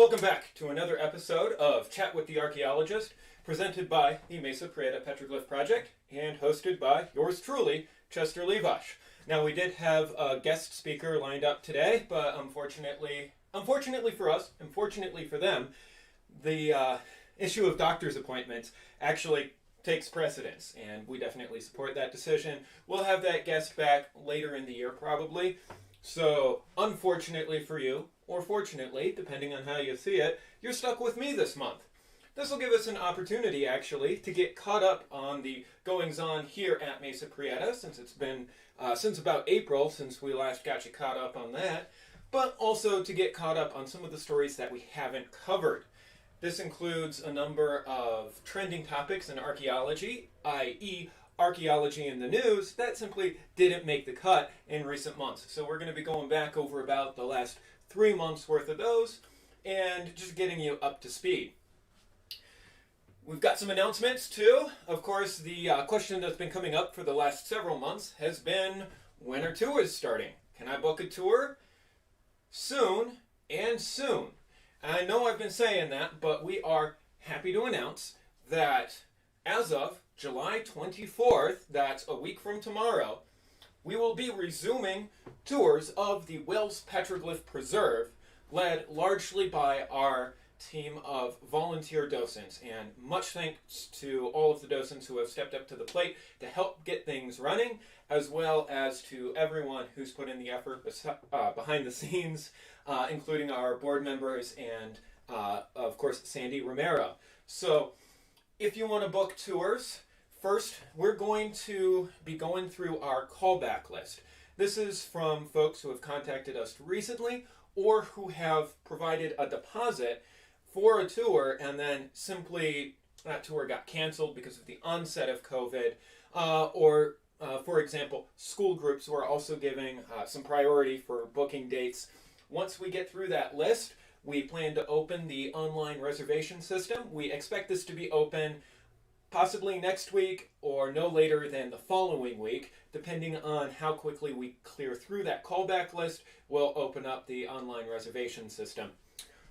Welcome back to another episode of Chat with the Archaeologist, presented by the Mesa Prieta Petroglyph Project and hosted by yours truly, Chester Liwosz. Now, we did have a guest speaker lined up today, but unfortunately for us, unfortunately for them, the issue of doctor's appointments actually takes precedence, and we definitely support that decision. We'll have that guest back later in the year, probably. So, unfortunately for you, or fortunately, depending on how you see it, you're stuck with me this month. This will give us an opportunity, actually, to get caught up on the goings-on here at Mesa Prieta, since it's been since about April, since we last got you caught up on that, but also to get caught up on some of the stories that we haven't covered. This includes a number of trending topics in archaeology, i.e., archaeology in the news, that simply didn't make the cut in recent months. So we're going to be going back over about the last 3 months worth of those and just getting you up to speed. We've got some announcements too. Of course, the question that's been coming up for the last several months has been, when are tours starting? Can I book a tour? Soon and soon. I know I've been saying that, but we are happy to announce that as of July 24th, that's a week from tomorrow, we will be resuming tours of the Wales Petroglyph Preserve, led largely by our team of volunteer docents. And much thanks to all of the docents who have stepped up to the plate to help get things running, as well as to everyone who's put in the effort behind the scenes, including our board members and, of course, Sandy Romero. So, if you want to book tours, first, we're going to be going through our callback list. This is from folks who have contacted us recently or who have provided a deposit for a tour and then simply that tour got canceled because of the onset of COVID, or, for example, school groups who are also giving some priority for booking dates. Once we get through that list, we plan to open the online reservation system. We expect this to be open possibly next week or no later than the following week, depending on how quickly we clear through that callback list. We'll open up the online reservation system.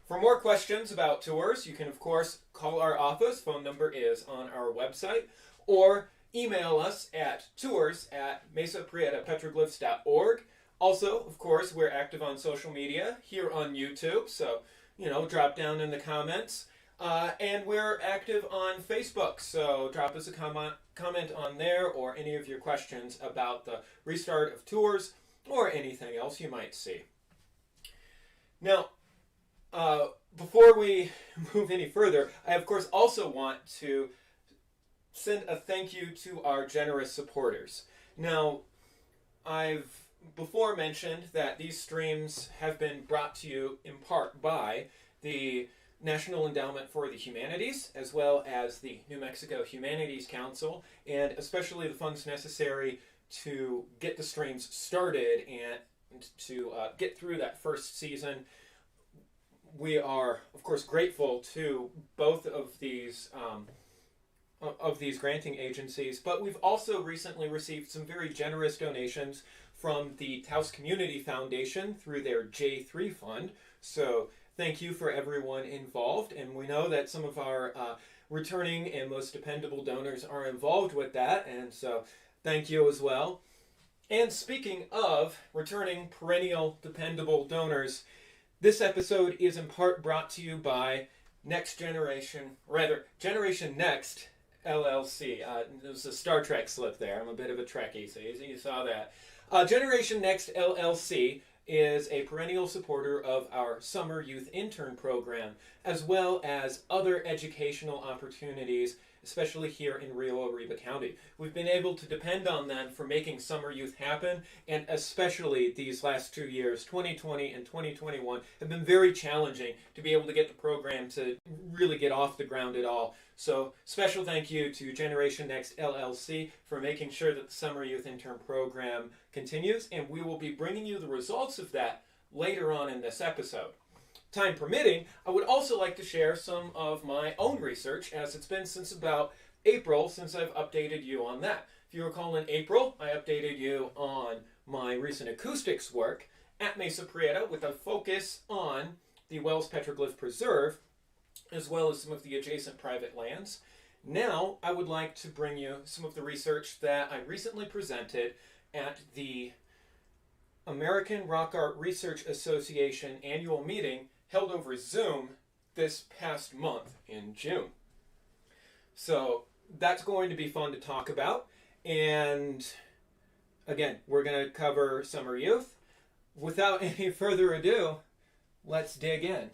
For more questions about tours, you can, of course, call our office. Phone number is on our website, or email us at tours@mesaprietapetroglyphs.org. Also, of course, we're active on social media here on YouTube, so, drop down in the comments. And we're active on Facebook, so drop us a comment on there or any of your questions about the restart of tours or anything else you might see. Now, before we move any further, I, of course, also want to send a thank you to our generous supporters. Now, I've before mentioned that these streams have been brought to you in part by the National Endowment for the Humanities, as well as the New Mexico Humanities Council, and especially the funds necessary to get the streams started and to get through that first season. We are, of course, grateful to both of these granting agencies, but we've also recently received some very generous donations from the Taos Community Foundation through their J3 fund. So thank you for everyone involved, and we know that some of our returning and most dependable donors are involved with that, and so thank you as well. And speaking of returning perennial dependable donors, this episode is in part brought to you by Generation Next LLC. There was a Star Trek slip there. I'm a bit of a Trekkie, so you saw that. Generation Next LLC is a perennial supporter of our Summer Youth Intern Program, as well as other educational opportunities, especially here in Rio Arriba County. We've been able to depend on them for making Summer Youth happen, and especially these last 2 years, 2020 and 2021, have been very challenging to be able to get the program to really get off the ground at all. So, special thank you to Generation Next LLC for making sure that the Summer Youth Intern Program continues, and we will be bringing you the results of that later on in this episode. Time permitting, I would also like to share some of my own research, as it's been since about April since I've updated you on that. If you recall, in April, I updated you on my recent acoustics work at Mesa Prieta with a focus on the Wells Petroglyph Preserve, as well as some of the adjacent private lands. Now, I would like to bring you some of the research that I recently presented at the American Rock Art Research Association annual meeting held over Zoom this past month in June. So that's going to be fun to talk about. And again, we're going to cover Summer Youth. Without any further ado, let's dig in.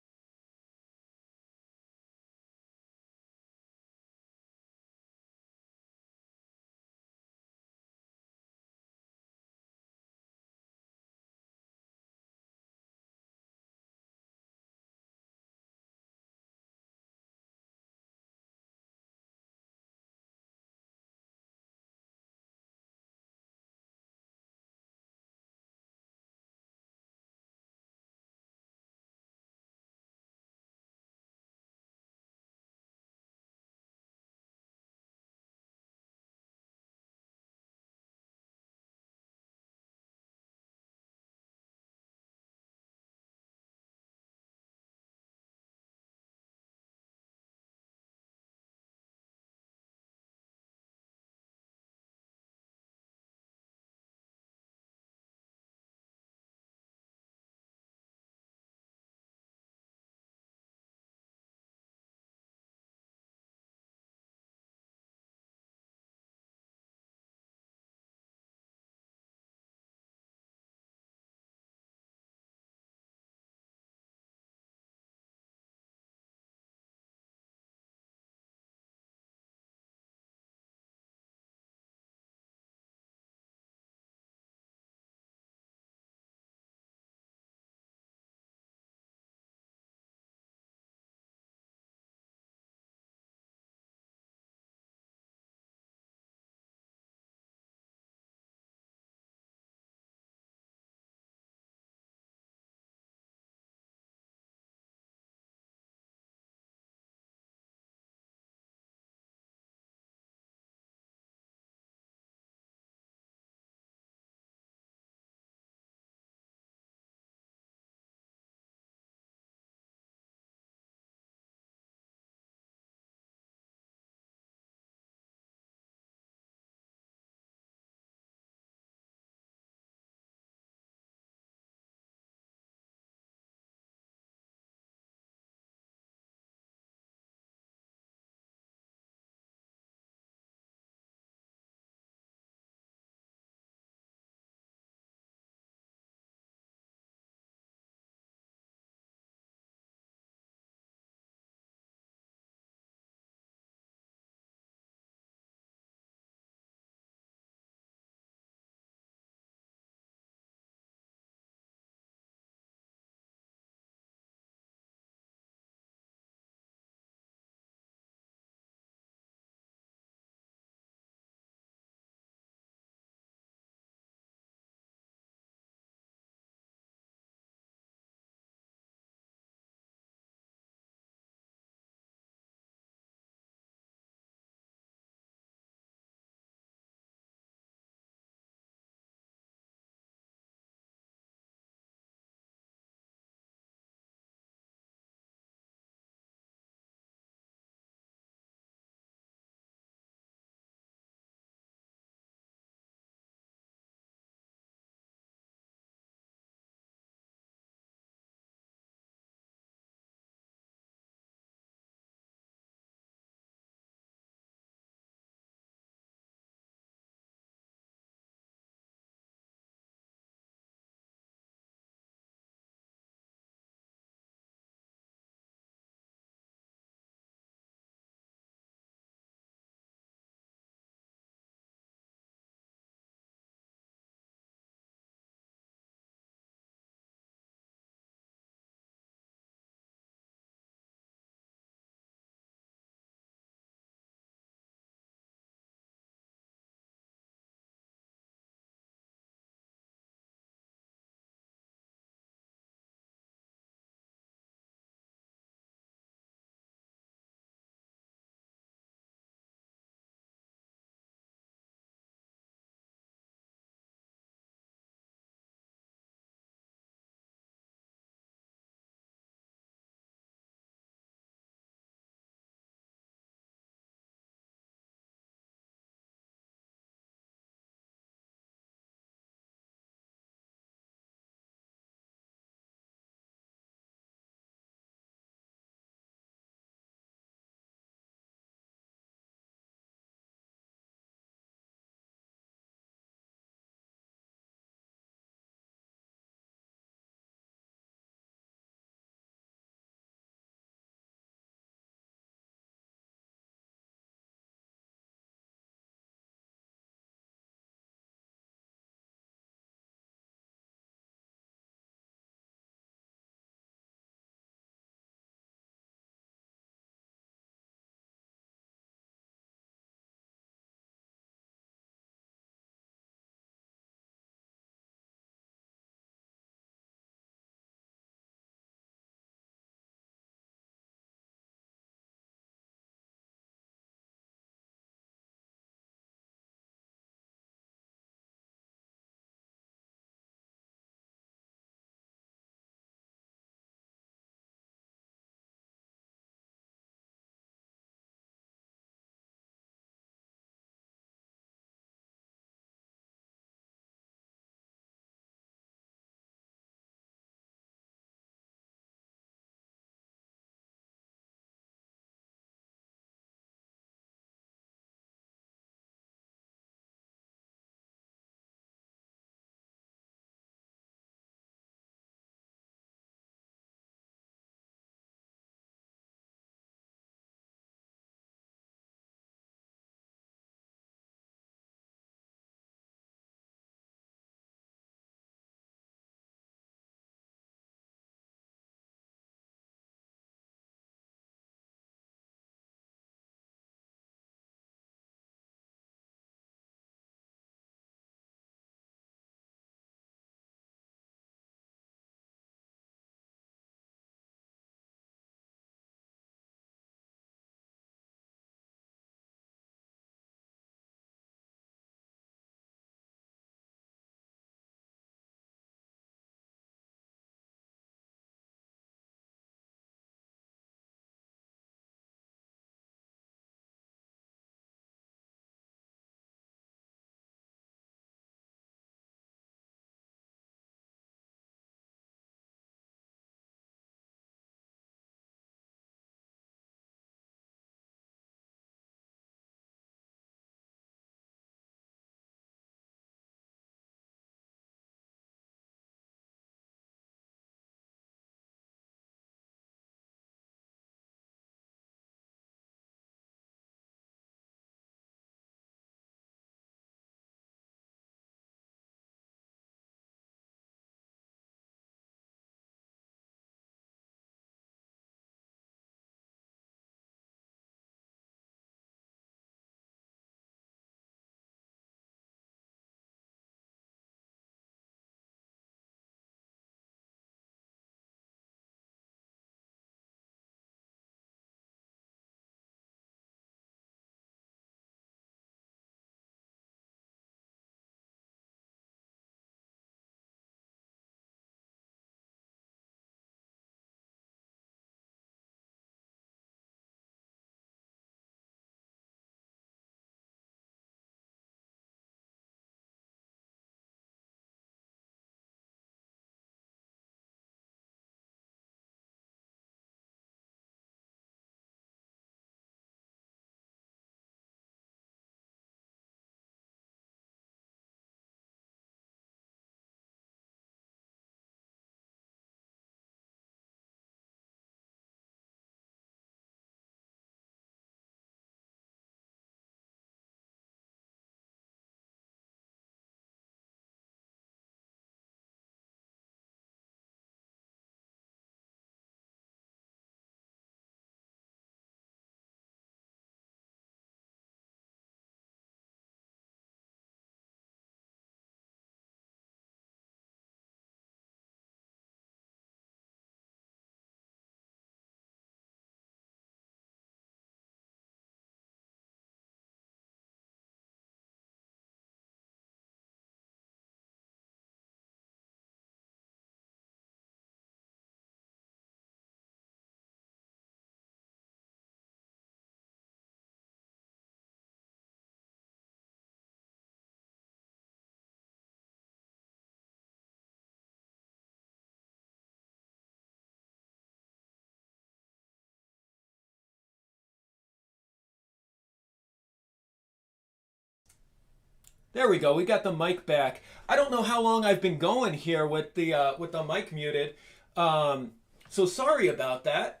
There we go. We got the mic back. I don't know how long I've been going here with the mic muted. So sorry about that.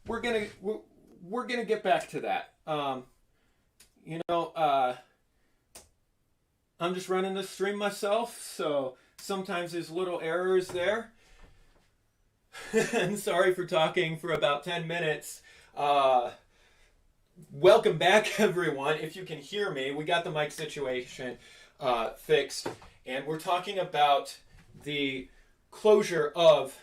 We're gonna get back to that. I'm just running this stream myself, so sometimes there's little errors there. And sorry for talking for about 10 minutes. Welcome back, everyone. If you can hear me, we got the mic situation fixed, and we're talking about the closure of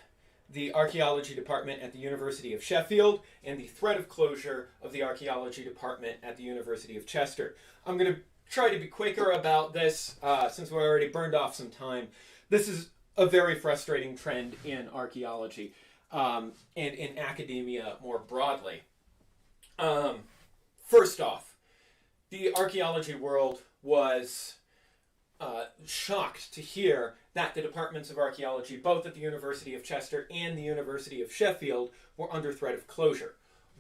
the archaeology department at the University of Sheffield and the threat of closure of the archaeology department at the University of Chester. I'm going to try to be quicker about this since we already burned off some time. This is a very frustrating trend in archaeology and in academia more broadly. First off, the archaeology world was shocked to hear that the departments of archaeology, both at the University of Chester and the University of Sheffield, were under threat of closure.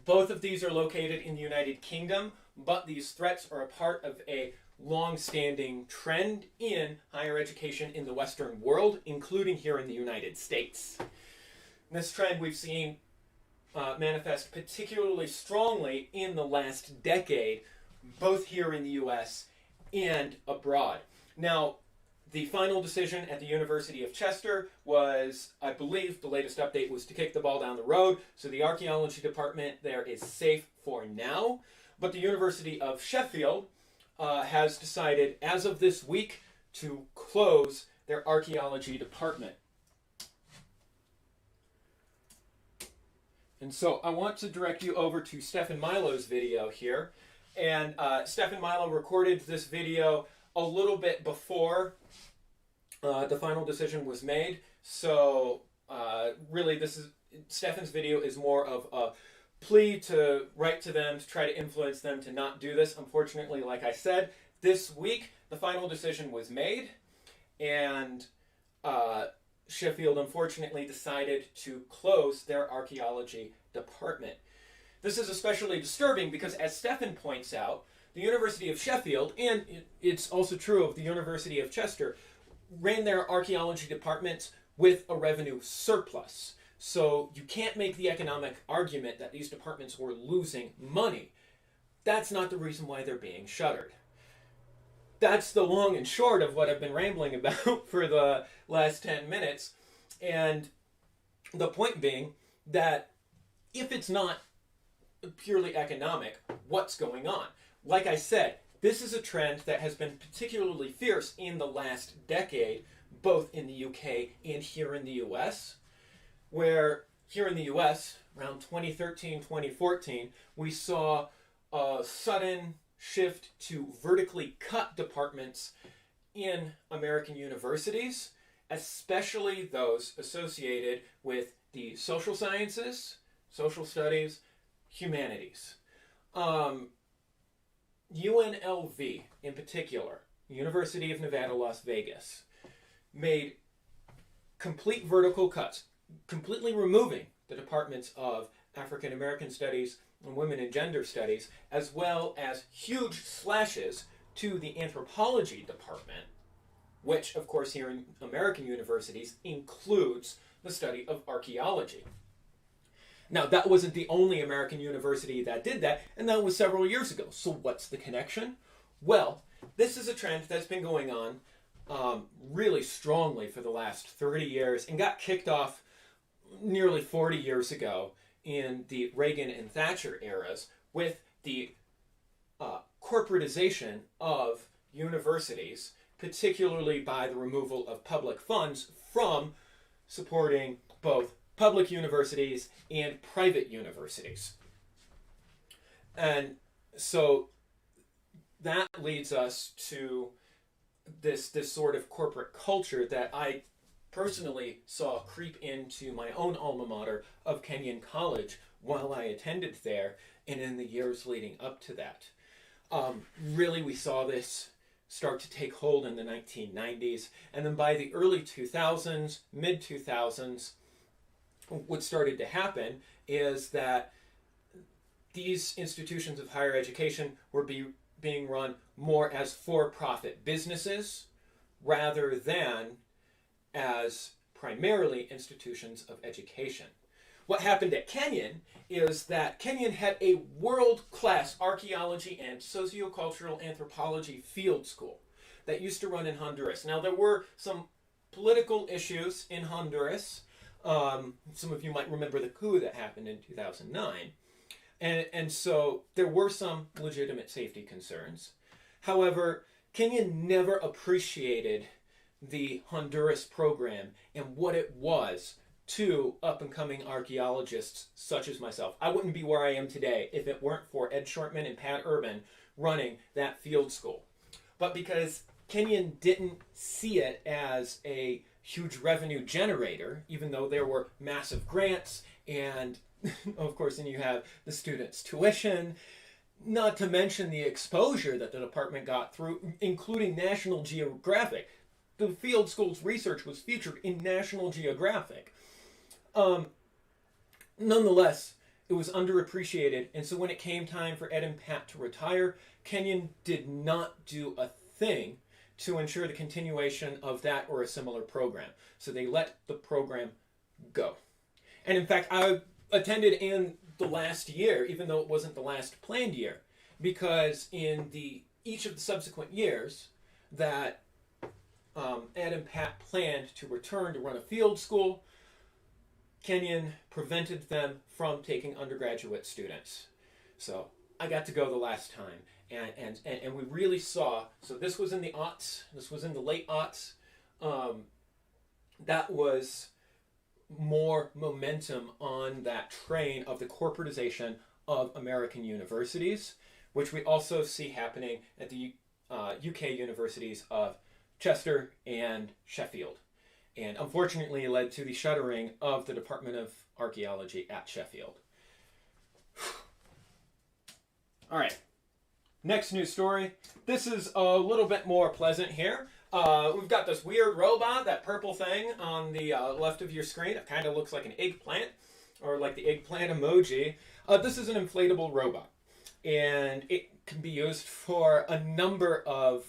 Both of these are located in the United Kingdom, but these threats are a part of a long-standing trend in higher education in the Western world, including here in the United States. This trend we've seen manifest particularly strongly in the last decade, both here in the US and abroad. Now, the final decision at the University of Chester was, I believe, the latest update was to kick the ball down the road, so the archaeology department there is safe for now. But the University of Sheffield has decided, as of this week, to close their archaeology department. And so I want to direct you over to Stefan Milo's video here. And Stefan Milo recorded this video a little bit before the final decision was made. So really, Stefan's video is more of a plea to write to them, to try to influence them to not do this. Unfortunately, like I said, this week the final decision was made, and Sheffield unfortunately decided to close their archaeology department. This is especially disturbing because, as Stefan points out, the University of Sheffield, and it's also true of the University of Chester, ran their archaeology departments with a revenue surplus. So you can't make the economic argument that these departments were losing money. That's not the reason why they're being shuttered. That's the long and short of what I've been rambling about for the last 10 minutes. And the point being that if it's not purely economic, what's going on? Like I said, this is a trend that has been particularly fierce in the last decade, both in the UK and here in the US, where here in the US, around 2013, 2014, we saw a sudden shift to vertically cut departments in American universities, especially those associated with the social sciences, social studies, humanities. UNLV, in particular, University of Nevada, Las Vegas, made complete vertical cuts, completely removing the departments of African American Studies and Women and Gender Studies, as well as huge slashes to the anthropology department, which, of course, here in American universities includes the study of archaeology. Now, that wasn't the only American university that did that, and that was several years ago. So what's the connection? Well, this is a trend that's been going on really strongly for the last 30 years and got kicked off nearly 40 years ago in the Reagan and Thatcher eras with the corporatization of universities, particularly by the removal of public funds from supporting both public universities and private universities. And so that leads us to this sort of corporate culture that I personally saw creep into my own alma mater of Kenyon College while I attended there and in the years leading up to that. Really, we saw this start to take hold in the 1990s, and then by the early 2000s, mid-2000s, what started to happen is that these institutions of higher education were being run more as for-profit businesses rather than as primarily institutions of education. What happened at Kenyon is that Kenyon had a world-class archaeology and sociocultural anthropology field school that used to run in Honduras. Now, there were some political issues in Honduras. Some of you might remember the coup that happened in 2009. And so there were some legitimate safety concerns. However, Kenyon never appreciated the Honduras program and what it was to up-and-coming archaeologists such as myself. I wouldn't be where I am today if it weren't for Ed Shortman and Pat Urban running that field school. But because Kenyon didn't see it as a huge revenue generator, even though there were massive grants and, of course, then you have the students' tuition, not to mention the exposure that the department got through, including National Geographic. The field school's research was featured in National Geographic. Nonetheless, it was underappreciated, and so when it came time for Ed and Pat to retire, Kenyon did not do a thing to ensure the continuation of that or a similar program. So they let the program go. And in fact, I attended in the last year, even though it wasn't the last planned year, because in each of the subsequent years that Ed and Pat planned to return to run a field school, Kenyon prevented them from taking undergraduate students. So I got to go the last time. And we really saw, so this was in the aughts, this was in the late aughts, that was more momentum on that train of the corporatization of American universities, which we also see happening at the UK universities of Chester and Sheffield. And unfortunately led to the shuttering of the Department of Archaeology at Sheffield. All right. Next news story. This is a little bit more pleasant here. We've got this weird robot, that purple thing on the left of your screen. It kind of looks like an eggplant, or like the eggplant emoji. This is an inflatable robot, and it can be used for a number of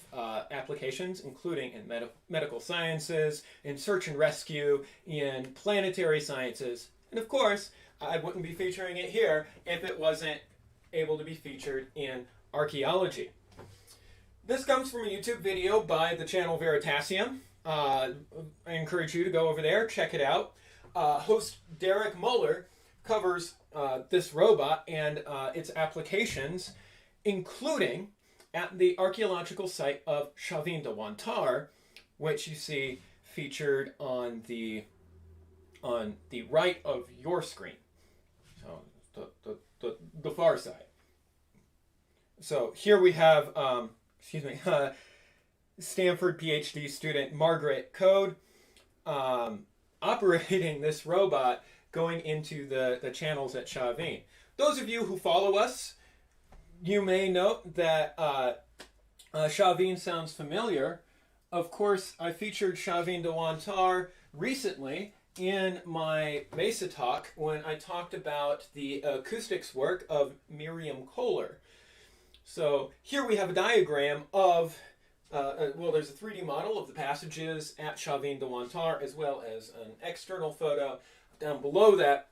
applications, including in medical sciences, in search and rescue, in planetary sciences, and of course, I wouldn't be featuring it here if it wasn't able to be featured in archaeology. This comes from a YouTube video by the channel Veritasium. I encourage you to go over there, check it out. Host Derek Muller covers this robot and its applications, including at the archaeological site of Chavin de Wantar, which you see featured on the right of your screen, so the far side. So here we have, Stanford PhD student Margaret Code operating this robot going into the channels at Chavin. Those of you who follow us, you may note that Chavin sounds familiar. Of course, I featured Chavin de Wantar recently in my Mesa talk when I talked about the acoustics work of Miriam Kohler. So here we have a diagram of, there's a 3D model of the passages at Chavin de Wantar, as well as an external photo down below that.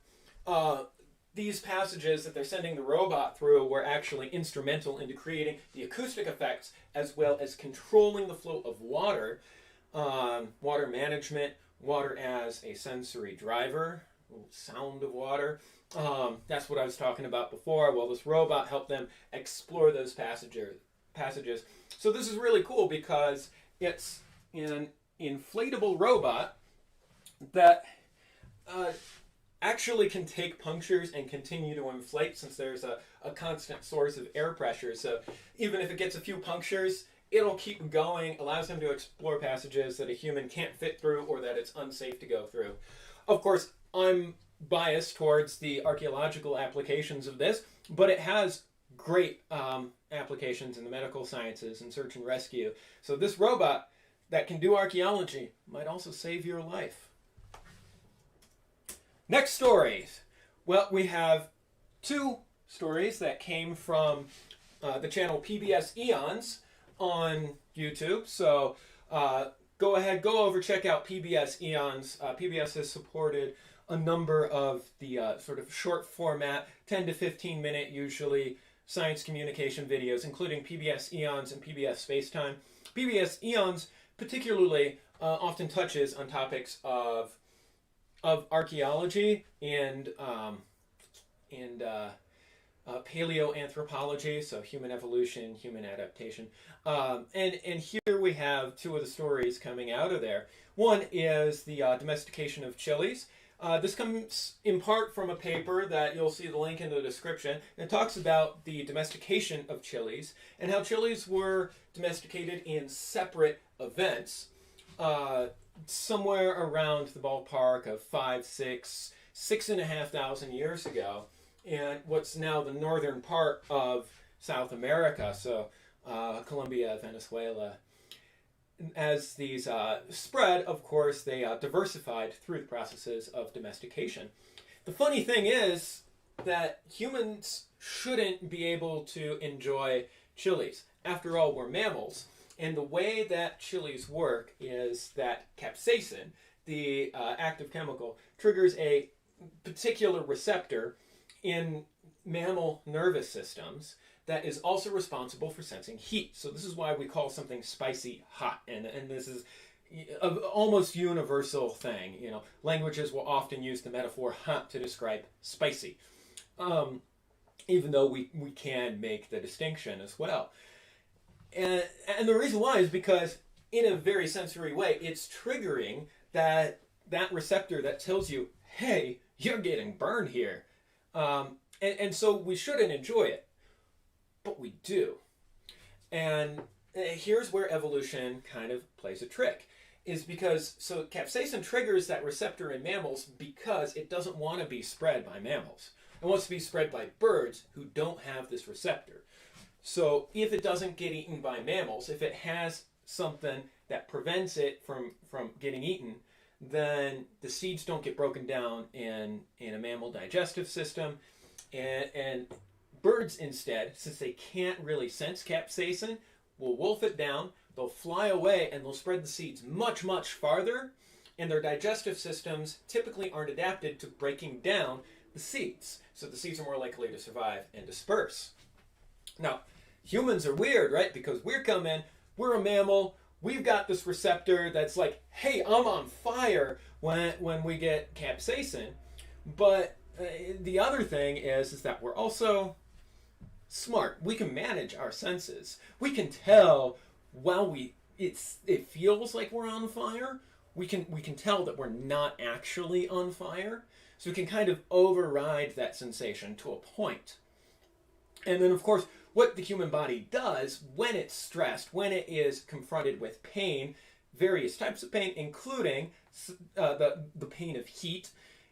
These passages that they're sending the robot through were actually instrumental into creating the acoustic effects, as well as controlling the flow of water, water management, water as a sensory driver, sound of water. That's what I was talking about before. Well, this robot helped them explore those passages. So this is really cool because it's an inflatable robot that actually can take punctures and continue to inflate, since there's a constant source of air pressure. So even if it gets a few punctures, it'll keep going, allows them to explore passages that a human can't fit through or that it's unsafe to go through. Of course, I'm biased towards the archaeological applications of this, but it has great applications in the medical sciences and search and rescue. So this robot that can do archaeology might also save your life. Next stories. Well, we have two stories that came from the channel PBS Eons on YouTube. So go ahead, go over, check out PBS Eons. PBS has supported a number of the sort of short format, 10 to 15 minute usually, science communication videos, including PBS Eons and PBS Spacetime. PBS Eons particularly often touches on topics of archaeology and paleoanthropology, so human evolution, human adaptation. And here we have two of the stories coming out of there. One is the domestication of chilies. This comes in part from a paper that you'll see the link in the description. It talks about the domestication of chilies and how chilies were domesticated in separate events, somewhere around the ballpark of 6,500 years ago, and what's now the northern part of South America, so Colombia, Venezuela. As these spread, of course, they diversified through the processes of domestication. The funny thing is that humans shouldn't be able to enjoy chilies. After all, we're mammals. And the way that chilies work is that capsaicin, the active chemical, triggers a particular receptor in mammal nervous systems that is also responsible for sensing heat. So this is why we call something spicy hot. And this is an almost universal thing. You know, languages will often use the metaphor hot to describe spicy, even though we can make the distinction as well. And the reason why is because in a very sensory way, it's triggering that receptor that tells you, hey, you're getting burned here. And so we shouldn't enjoy it. But we do. And here's where evolution kind of plays a trick. Is because, so capsaicin triggers that receptor in mammals because it doesn't want to be spread by mammals. It wants to be spread by birds who don't have this receptor. So if it doesn't get eaten by mammals, if it has something that prevents it from getting eaten, then the seeds don't get broken down in a mammal digestive system. And birds instead, since they can't really sense capsaicin, will wolf it down, they'll fly away, and they'll spread the seeds much, much farther, and their digestive systems typically aren't adapted to breaking down the seeds. So the seeds are more likely to survive and disperse. Now, humans are weird, right? Because we're a mammal, we've got this receptor that's like, hey, I'm on fire when we get capsaicin. But the other thing is that we're also smart. We can manage our senses. We can tell while it feels like we're on fire. We can tell that we're not actually on fire. So we can kind of override that sensation to a point. And then, of course, what the human body does when it's stressed, when it is confronted with pain, various types of pain, including the pain of heat,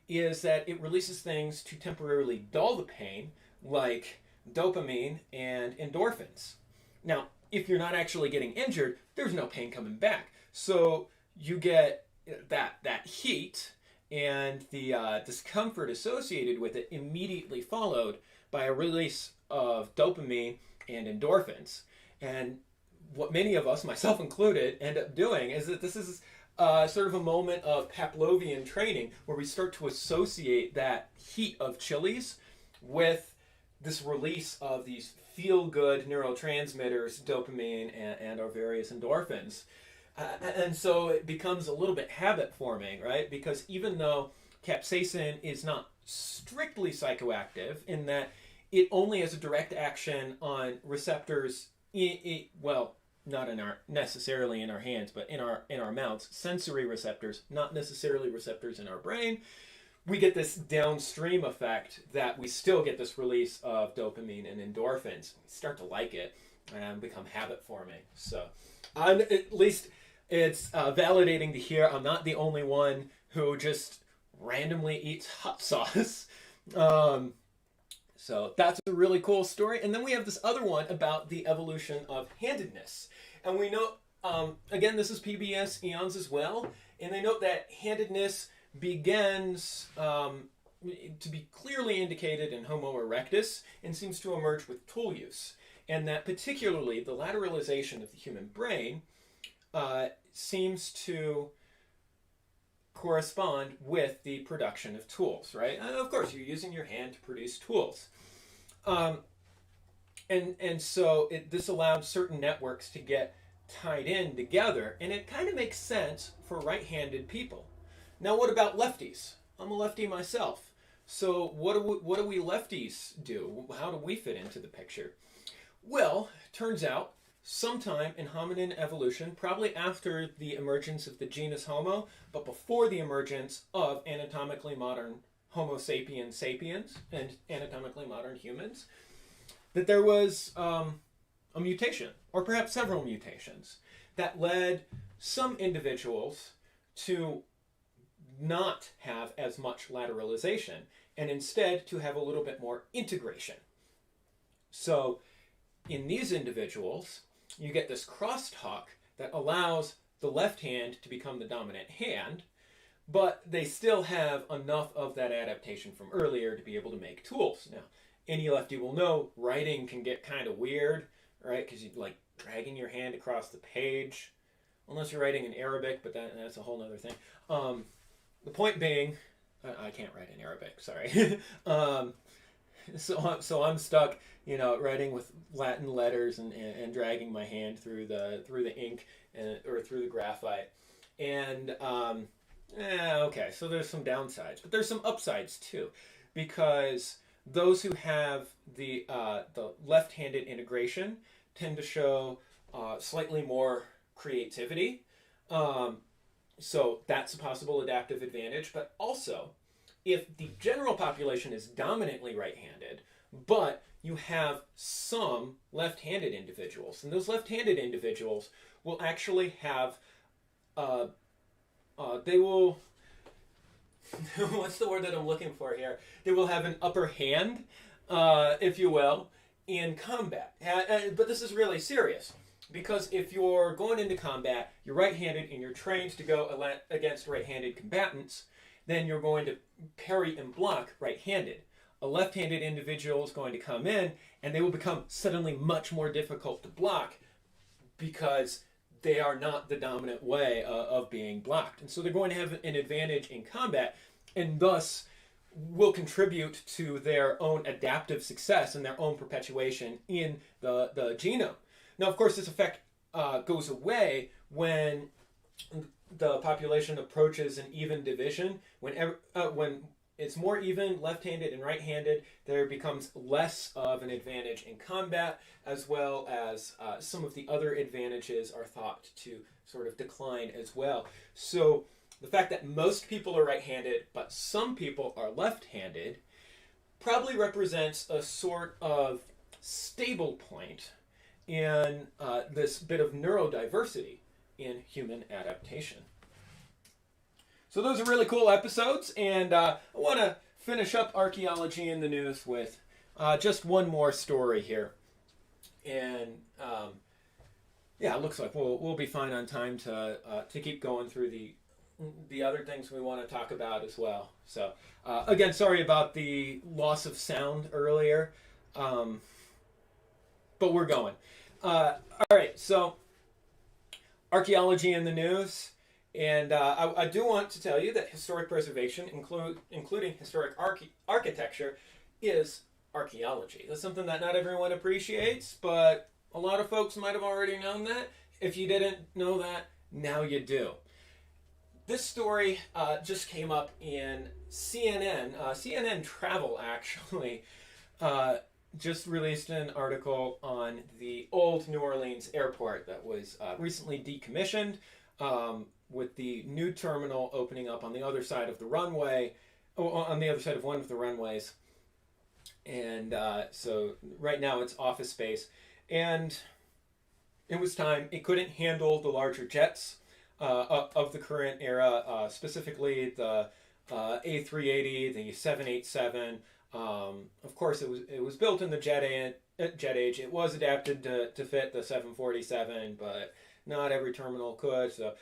is that it releases things to temporarily dull the pain, like dopamine and endorphins. Now, if you're not actually getting injured, there's no pain coming back. So you get that heat and the discomfort associated with it immediately followed by a release of dopamine and endorphins. And what many of us, myself included, end up doing is that this is sort of a moment of Pavlovian training where we start to associate that heat of chilies with this release of these feel-good neurotransmitters, dopamine and our various endorphins. And so it becomes a little bit habit-forming, right? Because even though capsaicin is not strictly psychoactive in that it only has a direct action on receptors, well, not necessarily in our hands, but in our mouths, sensory receptors, not necessarily receptors in our brain, we get this downstream effect that we still get this release of dopamine and endorphins. We start to like it and become habit forming. So at least it's validating to hear I'm not the only one who just randomly eats hot sauce. So that's a really cool story. And then we have this other one about the evolution of handedness. And we know, again, this is PBS Eons as well. And they note that handedness begins to be clearly indicated in Homo erectus and seems to emerge with tool use. and that particularly the lateralization of the human brain seems to correspond with the production of tools, right? Of course, you're using your hand to produce tools. And so this allowed certain networks to get tied in together, and it kind of makes sense for right-handed people. Now, what about lefties? I'm a lefty myself. So what do we lefties do? How do we fit into the picture? Well, turns out sometime in hominin evolution, probably after the emergence of the genus Homo, but before the emergence of anatomically modern Homo sapiens sapiens and anatomically modern humans, that there was a mutation, or perhaps several mutations, that led some individuals to not have as much lateralization, and instead to have a little bit more integration. So in these individuals, you get this crosstalk that allows the left hand to become the dominant hand, but they still have enough of that adaptation from earlier to be able to make tools. Now, any lefty will know writing can get kind of weird, right? Because you're like dragging your hand across the page, unless you're writing in Arabic, but that's a whole other thing. The point being, I can't write in Arabic, sorry. So I'm stuck, writing with Latin letters and dragging my hand through the ink or through the graphite. And okay, so there's some downsides, but there's some upsides too, because those who have the left-handed integration tend to show slightly more creativity. So that's a possible adaptive advantage. But also, if the general population is dominantly right-handed, but you have some left-handed individuals, and those left-handed individuals will actually have, they will, what's the word that I'm looking for here? They will have an upper hand, if you will, in combat. But this is really serious. Because if you're going into combat, you're right-handed and you're trained to go against right-handed combatants, then you're going to parry and block right-handed. A left-handed individual is going to come in and they will become suddenly much more difficult to block because they are not the dominant way of being blocked. And so they're going to have an advantage in combat and thus will contribute to their own adaptive success and their own perpetuation in the genome. Now, of course, this effect goes away when the population approaches an even division. When it's more even, left-handed and right-handed, there becomes less of an advantage in combat, as well as some of the other advantages are thought to sort of decline as well. So the fact that most people are right-handed, but some people are left-handed, probably represents a sort of stable point in this bit of neurodiversity in human adaptation. So those are really cool episodes, and I want to finish up Archaeology in the News with just one more story here. And yeah, it looks like we'll be fine on time to keep going through the other things we want to talk about as well. So again, sorry about the loss of sound earlier, but we're going. All right, so Archaeology in the News, and I do want to tell you that historic preservation, including historic architecture, is archaeology. That's something that not everyone appreciates, but a lot of folks might have already known that. If you didn't know that, now you do. This story just came up in CNN. CNN Travel, actually, just released an article on the old New Orleans airport that was recently decommissioned, with the new terminal opening up on the other side of the runway, on the other side of one of the runways. And so right now it's office space. And it was time. It couldn't handle the larger jets of the current era, specifically the A380, the 787. Of course, it was built in the jet age. It was adapted to fit the 747, but not every terminal could. So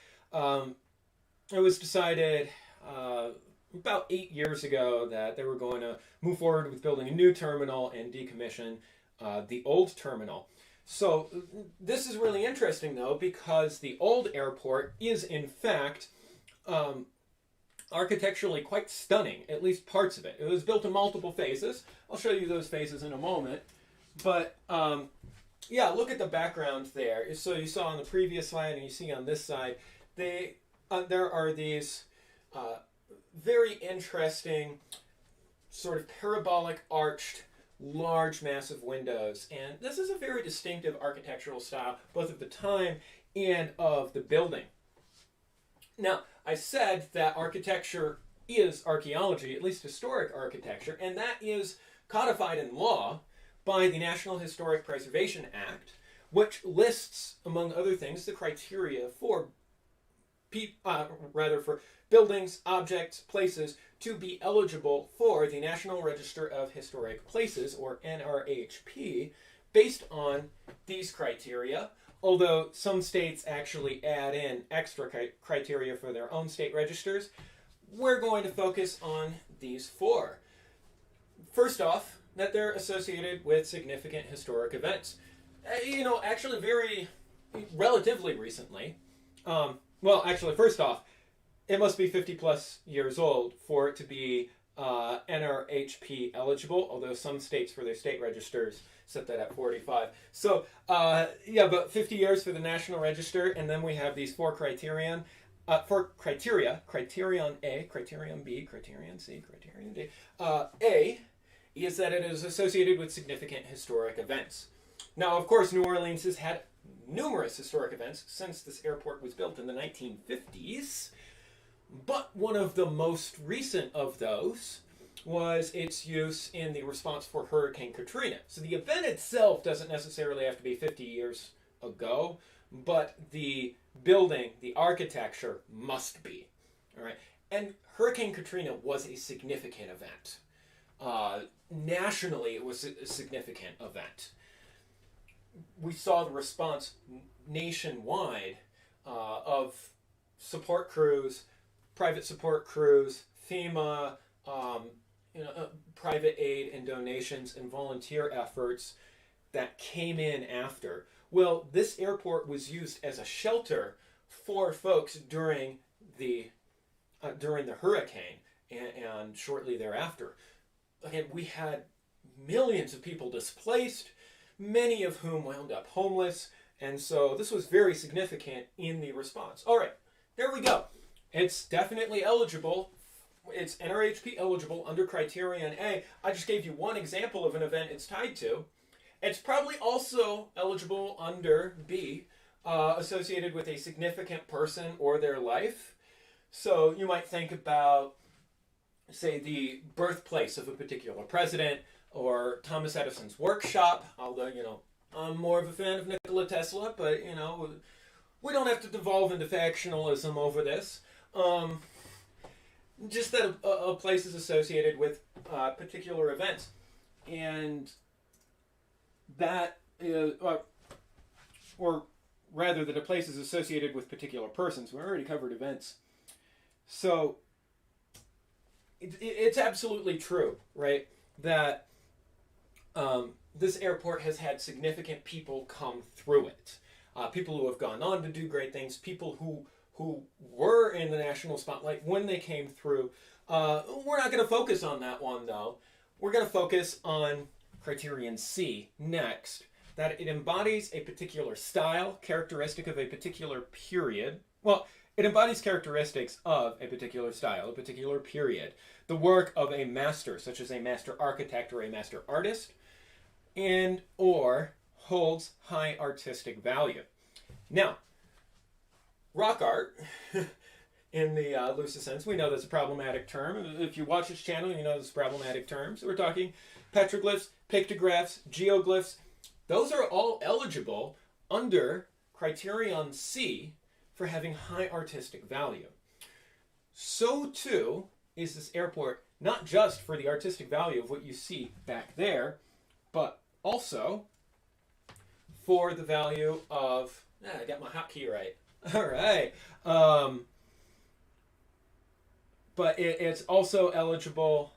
it was decided about 8 years ago that they were going to move forward with building a new terminal and decommission the old terminal. So this is really interesting, though, because the old airport is, in fact, architecturally quite stunning, at least parts of it. It was built in multiple phases. I'll show you those phases in a moment. But, yeah, look at the background there. So you saw on the previous slide and you see on this side, there are these very interesting sort of parabolic arched large massive windows, and this is a very distinctive architectural style both of the time and of the building. Now, I said that architecture is archaeology, at least historic architecture, and that is codified in law by the National Historic Preservation Act, which lists, among other things, the criteria for buildings, objects, places to be eligible for the National Register of Historic Places, or NRHP, based on these criteria, although some states actually add in extra criteria for their own state registers. We're going to focus on these four. First off, that they're associated with significant historic events. Actually very relatively recently, first off, it must be 50 plus years old for it to be NRHP eligible, although some states for their state registers set that at 45. So, about 50 years for the National Register, and then we have these four criteria, criterion A, criterion B, criterion C, criterion D. A is that it is associated with significant historic events. Now, of course, New Orleans has had numerous historic events since this airport was built in the 1950s. But one of the most recent of those was its use in the response for Hurricane Katrina. So the event itself doesn't necessarily have to be 50 years ago, but the building, the architecture must be. All right. And Hurricane Katrina was a significant event. Nationally, it was a significant event. We saw the response nationwide of support crews, private support crews, FEMA, private aid and donations and volunteer efforts that came in after. Well, this airport was used as a shelter for folks during the hurricane and shortly thereafter. Again, we had millions of people displaced, many of whom wound up homeless, and so this was very significant in the response. All right, there we go. It's definitely eligible. It's NRHP eligible under Criterion A. I just gave you one example of an event it's tied to. It's probably also eligible under B, associated with a significant person or their life. So you might think about, say, the birthplace of a particular president or Thomas Edison's workshop, although, I'm more of a fan of Nikola Tesla, but, we don't have to devolve into factionalism over this. Just that a place is associated with particular events. And that is, or rather that a place is associated with particular persons. We already covered events. So it's absolutely true, right, that this airport has had significant people come through it. People who have gone on to do great things, people who were in the national spotlight when they came through. We're not going to focus on that one, though. We're going to focus on Criterion C next, that it embodies a particular style, characteristic of a particular period. Well, it embodies characteristics of a particular style, a particular period, the work of a master, such as a master architect or a master artist, and or holds high artistic value. Now, rock art, in the loosest sense, we know that's a problematic term. If you watch this channel, you know this problematic term. So we're talking petroglyphs, pictographs, geoglyphs. Those are all eligible under Criterion C for having high artistic value. So too is this airport, not just for the artistic value of what you see back there, but also for the value of, I got my hotkey right. All right. But it's also eligible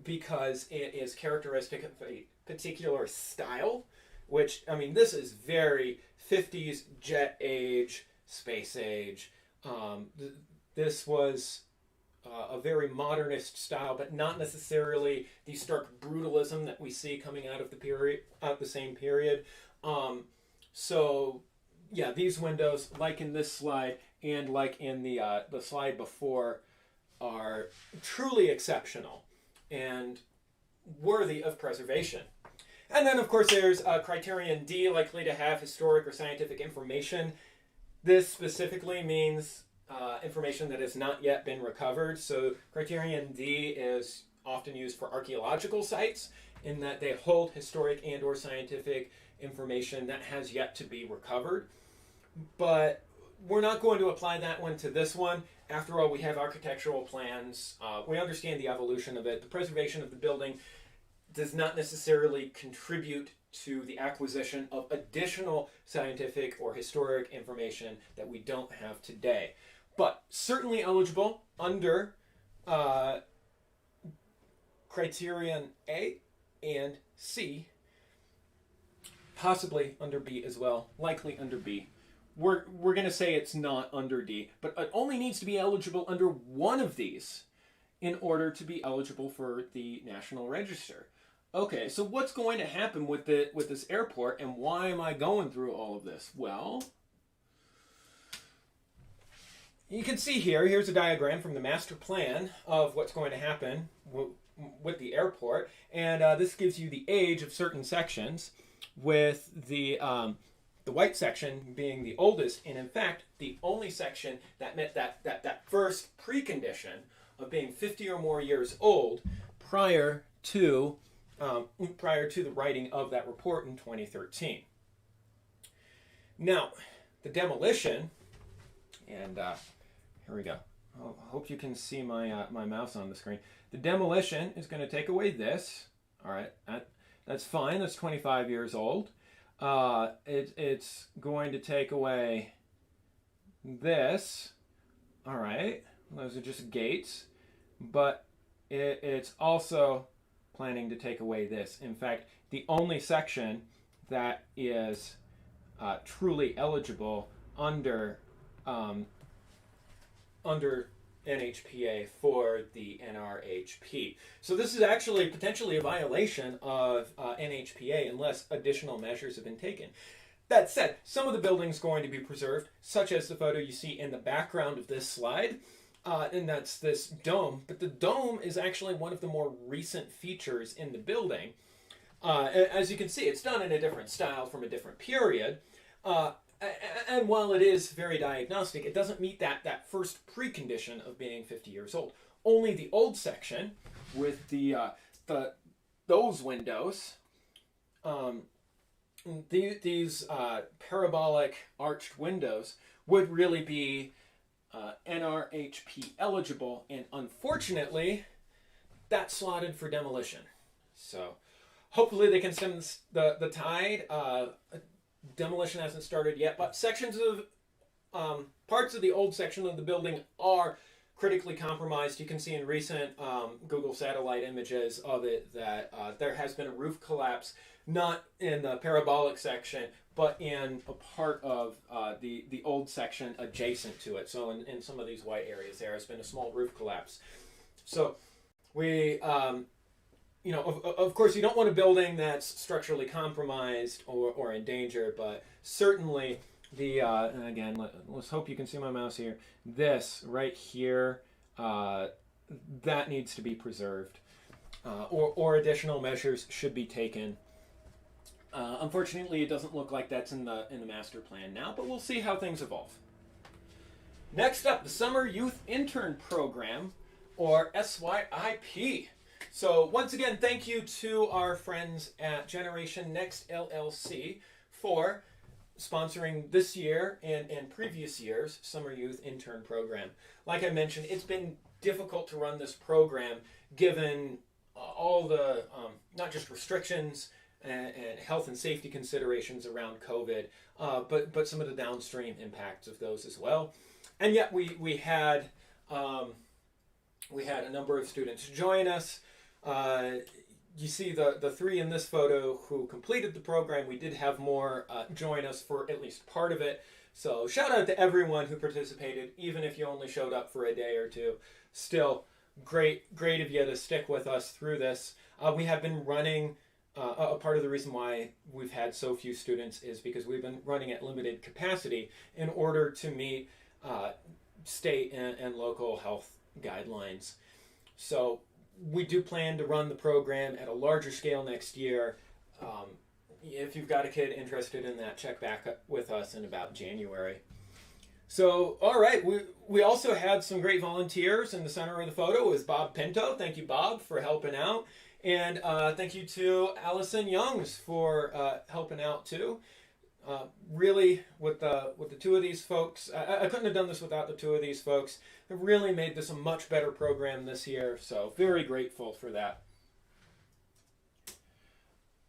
because it is characteristic of a particular style, which, I mean, this is very 50s jet age, space age. This was a very modernist style, but not necessarily the stark brutalism that we see coming out of the same period. So yeah, these windows, like in this slide and like in the slide before, are truly exceptional and worthy of preservation. And then, of course, there's criterion D, likely to have historic or scientific information. This specifically means information that has not yet been recovered. So criterion D is often used for archaeological sites in that they hold historic and or scientific information that has yet to be recovered. But we're not going to apply that one to this one. After all, we have architectural plans. We understand the evolution of it. The preservation of the building does not necessarily contribute to the acquisition of additional scientific or historic information that we don't have today. But certainly eligible under criterion A and C, possibly under B as well, likely under B. We're going to say it's not under D, but it only needs to be eligible under one of these in order to be eligible for the National Register. Okay, so what's going to happen with this airport, and why am I going through all of this? Well, you can see here's a diagram from the master plan of what's going to happen with the airport, and this gives you the age of certain sections, with the white section being the oldest, and in fact, the only section that met that first precondition of being 50 or more years old prior to the writing of that report in 2013. Now, the demolition, and here we go. I hope you can see my my mouse on the screen. The demolition is going to take away this. All right, that's fine. That's 25 years old. It's going to take away this. All right, those are just gates, but it's also planning to take away this. In fact, the only section that is truly eligible under NHPA for the NRHP. So this is actually potentially a violation of NHPA unless additional measures have been taken. That said, some of the buildings going to be preserved, such as the photo you see in the background of this slide, and that's this dome. But the dome is actually one of the more recent features in the building. As you can see, it's done in a different style from a different period. And while it is very diagnostic, it doesn't meet that first precondition of being 50 years old. Only the old section with those windows, these parabolic arched windows would really be NRHP eligible, and unfortunately, that's slotted for demolition. So hopefully they can stem the tide. Demolition hasn't started yet, but sections of parts of the old section of the building are critically compromised. You can see in recent Google satellite images of it that there has been a roof collapse, not in the parabolic section, but in a part of the old section adjacent to it. So in some of these white areas there has been a small roof collapse. So we... of course, you don't want a building that's structurally compromised or in danger, but certainly and again, let's hope you can see my mouse here. This right here, that needs to be preserved, or additional measures should be taken. Unfortunately, it doesn't look like that's in the master plan now, but we'll see how things evolve. Next up, the Summer Youth Intern Program, or SYIP. So once again, thank you to our friends at Generation Next LLC for sponsoring this year and previous years' Summer Youth Intern Program. Like I mentioned, it's been difficult to run this program given all the, not just restrictions and health and safety considerations around COVID, but some of the downstream impacts of those as well. And yet we had a number of students join us. you see the three in this photo who completed the program. We did have more join us for at least part of it. So shout out to everyone who participated, even if you only showed up for a day or two. Still, great of you to stick with us through this. We have been running, a part of the reason why we've had so few students is because we've been running at limited capacity in order to meet state and local health guidelines. So we do plan to run the program at a larger scale next year. If you've got a kid interested in that, check back with us in about January. So, all right, we also had some great volunteers. In the center of the photo is Bob Pinto. Thank you, Bob, for helping out. And thank you to Allison Youngs for helping out, too. Really, with the two of these folks, I couldn't have done this without the two of these folks. They really made this a much better program this year, so very grateful for that.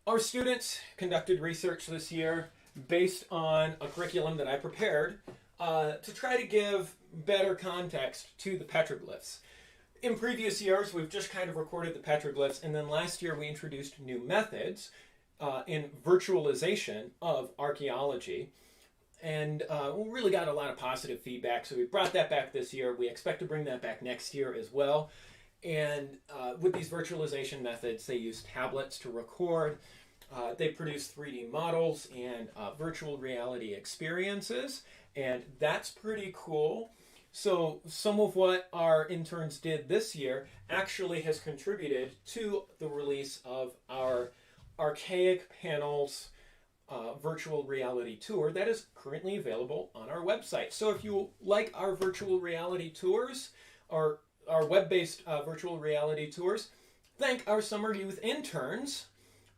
Our students conducted research this year based on a curriculum that I prepared to try to give better context to the petroglyphs. In previous years, we've just kind of recorded the petroglyphs, and then last year we introduced new methods in virtualization of archaeology. And we really got a lot of positive feedback, so we brought that back this year. We expect to bring that back next year as well. And with these virtualization methods, they use tablets to record. They produce 3D models and virtual reality experiences, and that's pretty cool. So some of what our interns did this year actually has contributed to the release of our Archaic Panels virtual reality tour that is currently available on our website. So if you like our virtual reality tours, or our web-based virtual reality tours, thank our Summer Youth Interns,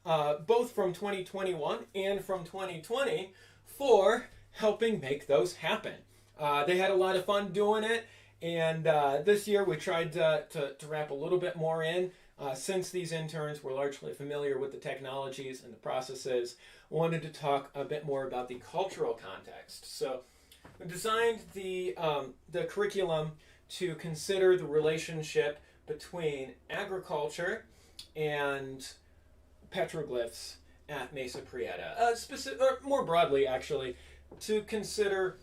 both from 2021 and from 2020, for helping make those happen. They had a lot of fun doing it, and this year we tried to wrap a little bit more in. Since these interns were largely familiar with the technologies and the processes, wanted to talk a bit more about the cultural context. So we designed the curriculum to consider the relationship between agriculture and petroglyphs at Mesa Prieta. Or more broadly, actually, to consider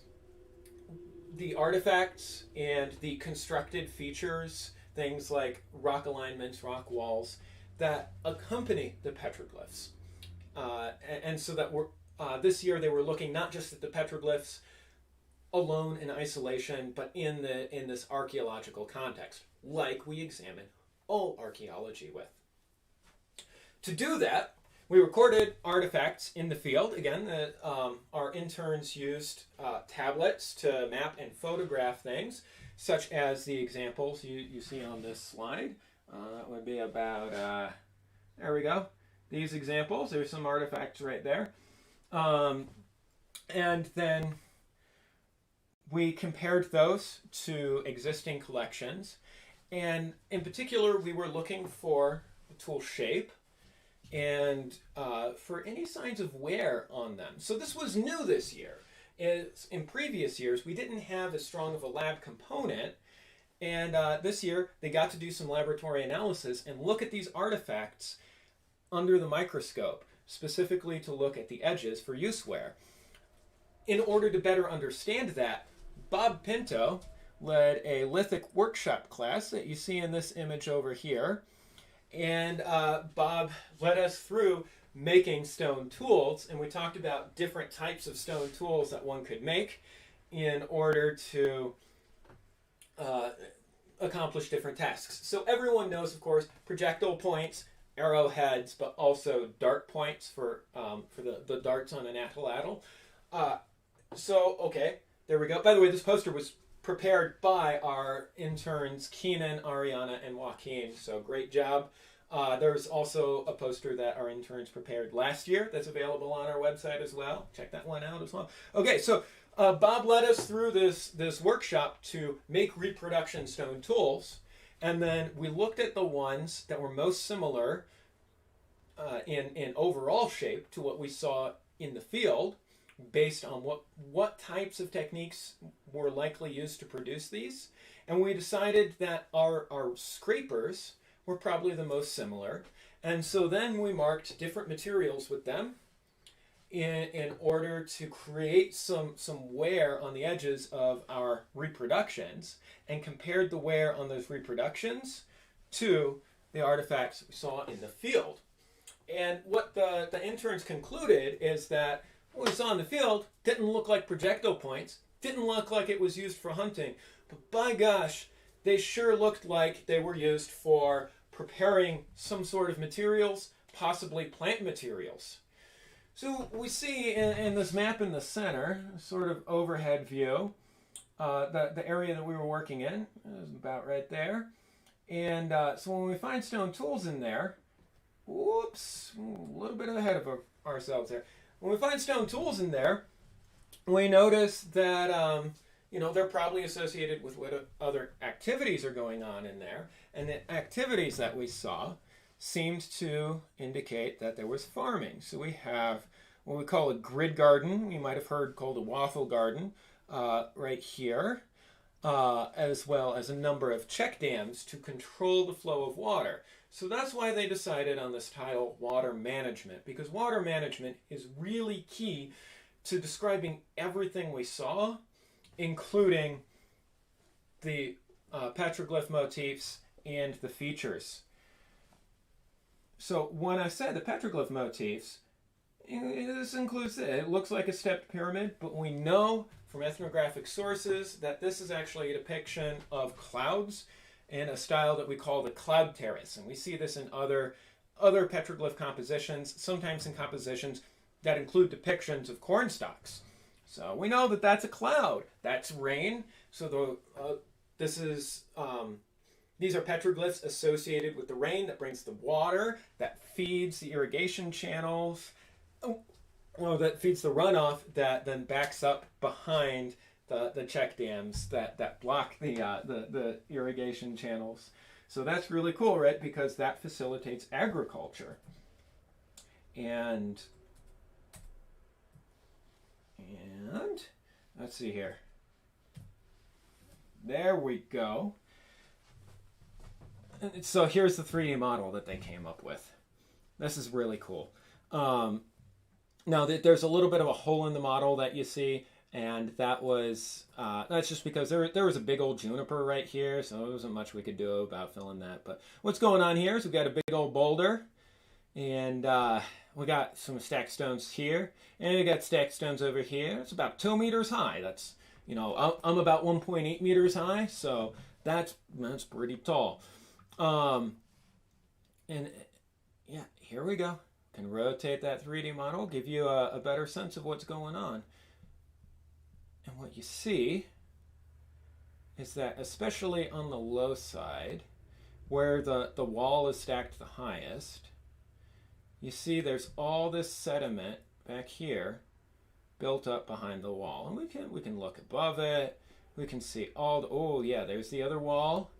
the artifacts and the constructed features, things like rock alignments, rock walls, that accompany the petroglyphs. And so that this year they were looking not just at the petroglyphs alone in isolation, but in this archaeological context, like we examine all archaeology with. To do that, we recorded artifacts in the field. Again, our interns used tablets to map and photograph things, such as the examples you see on this slide. That would be about, there we go. These examples, there's some artifacts right there. And then we compared those to existing collections. And in particular, we were looking for the tool shape and for any signs of wear on them. So this was new this year. In previous years, we didn't have as strong of a lab component, and this year they got to do some laboratory analysis and look at these artifacts under the microscope, specifically to look at the edges for use wear. In order to better understand that, Bob Pinto led a lithic workshop class that you see in this image over here, and Bob led us through making stone tools, and we talked about different types of stone tools that one could make in order to accomplish different tasks. So everyone knows, of course, projectile points, arrowheads, but also dart points for the darts on an atlatl. So, okay, there we go. By the way, this poster was prepared by our interns, Keenan, Ariana, and Joaquin, so great job. There's also a poster that our interns prepared last year that's available on our website as well. Check that one out as well. Okay, so Bob led us through this workshop to make reproduction stone tools, and then we looked at the ones that were most similar in overall shape to what we saw in the field, based on what types of techniques were likely used to produce these. And we decided that our scrapers were probably the most similar. And so then we marked different materials with them in order to create some wear on the edges of our reproductions, and compared the wear on those reproductions to the artifacts we saw in the field. And what the interns concluded is that what we saw in the field didn't look like projectile points, didn't look like it was used for hunting, but by gosh, they sure looked like they were used for preparing some sort of materials, possibly plant materials. So we see in this map in the center, sort of overhead view, the area that we were working in is about right there. And so when we find stone tools in there, whoops, a little bit ahead of ourselves there. When we find stone tools in there, we notice that they're probably associated with what other activities are going on in there. And the activities that we saw seemed to indicate that there was farming. So we have what we call a grid garden. You might have heard called a waffle garden right here, as well as a number of check dams to control the flow of water. So that's why they decided on this title, water management, because water management is really key to describing everything we saw, including the petroglyph motifs and the features. So when I said the petroglyph motifs, this includes it looks like a stepped pyramid, but we know from ethnographic sources that this is actually a depiction of clouds in a style that we call the cloud terrace. And we see this in other petroglyph compositions, sometimes in compositions that include depictions of corn stalks. So we know that that's a cloud. That's rain. So these are petroglyphs associated with the rain that brings the water, that feeds the irrigation channels, that feeds the runoff that then backs up behind the check dams that block the irrigation channels. So that's really cool, right? Because that facilitates agriculture. And let's see here. There we go. And so here's the 3D model that they came up with. This is really cool. Now there's a little bit of a hole in the model that you see, and that's just because there was a big old juniper right here, so there wasn't much we could do about filling that. But what's going on here is we've got a big old boulder, and we got some stacked stones here, and we got stacked stones over here. It's about 2 meters high. That's, I'm about 1.8 meters high, so that's pretty tall. And yeah, here we go. Can rotate that 3D model, give you a better sense of what's going on. And what you see is that, especially on the low side, where the wall is stacked the highest, you see there's all this sediment back here built up behind the wall. And we can look above it. We can see there's the other wall,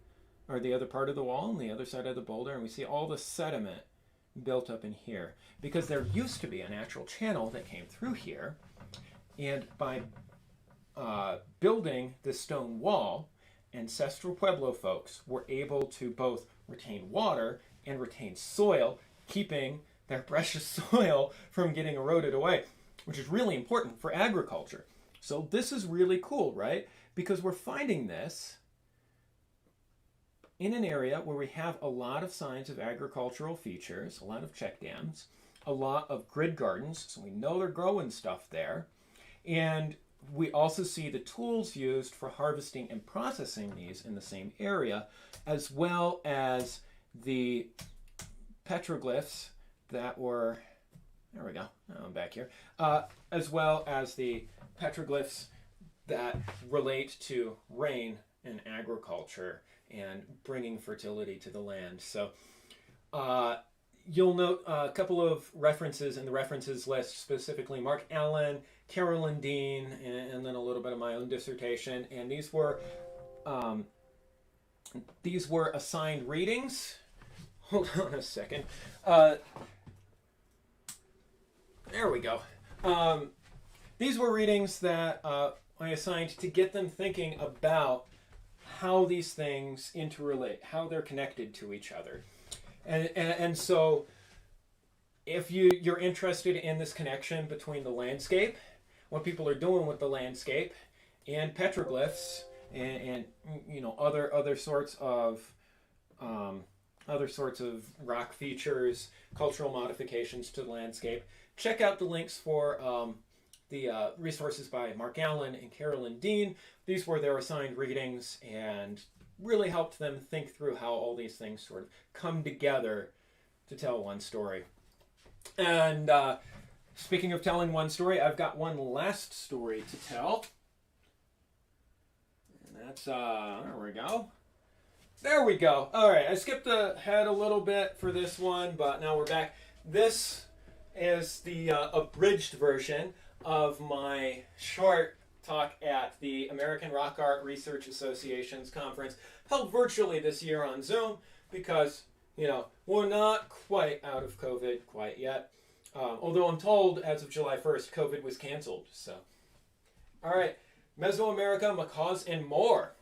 or the other part of the wall on the other side of the boulder, and we see all the sediment built up in here, because there used to be a natural channel that came through here, and by building this stone wall, ancestral Pueblo folks were able to both retain water and retain soil, keeping their precious soil from getting eroded away, which is really important for agriculture. So this is really cool, right? Because we're finding this in an area where we have a lot of signs of agricultural features, a lot of check dams, a lot of grid gardens, so we know they're growing stuff there. And we also see the tools used for harvesting and processing these in the same area, as well as the petroglyphs that were, there we go, I'm back here, as well as the petroglyphs that relate to rain and agriculture and bringing fertility to the land. So you'll note a couple of references in the references list, specifically Mark Allen, Carolyn Dean, and then a little bit of my own dissertation. And these were assigned readings. Hold on a second. There we go. These were readings that I assigned to get them thinking about how these things interrelate, how they're connected to each other. And so if you're interested in this connection between the landscape, what people are doing with the landscape, and petroglyphs, and you know, other sorts of rock features, cultural modifications to the landscape, check out the links for the resources by Mark Allen and Carolyn Dean. These were their assigned readings and really helped them think through how all these things sort of come together to tell one story. And speaking of telling one story, I've got one last story to tell. And that's, there we go. All right, I skipped ahead a little bit for this one, but now we're back. This is the abridged version of my short talk at the American Rock Art Research Association's conference, held virtually this year on Zoom, because, you know, we're not quite out of COVID quite yet. Although I'm told as of July 1st, COVID was canceled. So, all right, Mesoamerica, Macaws, and more.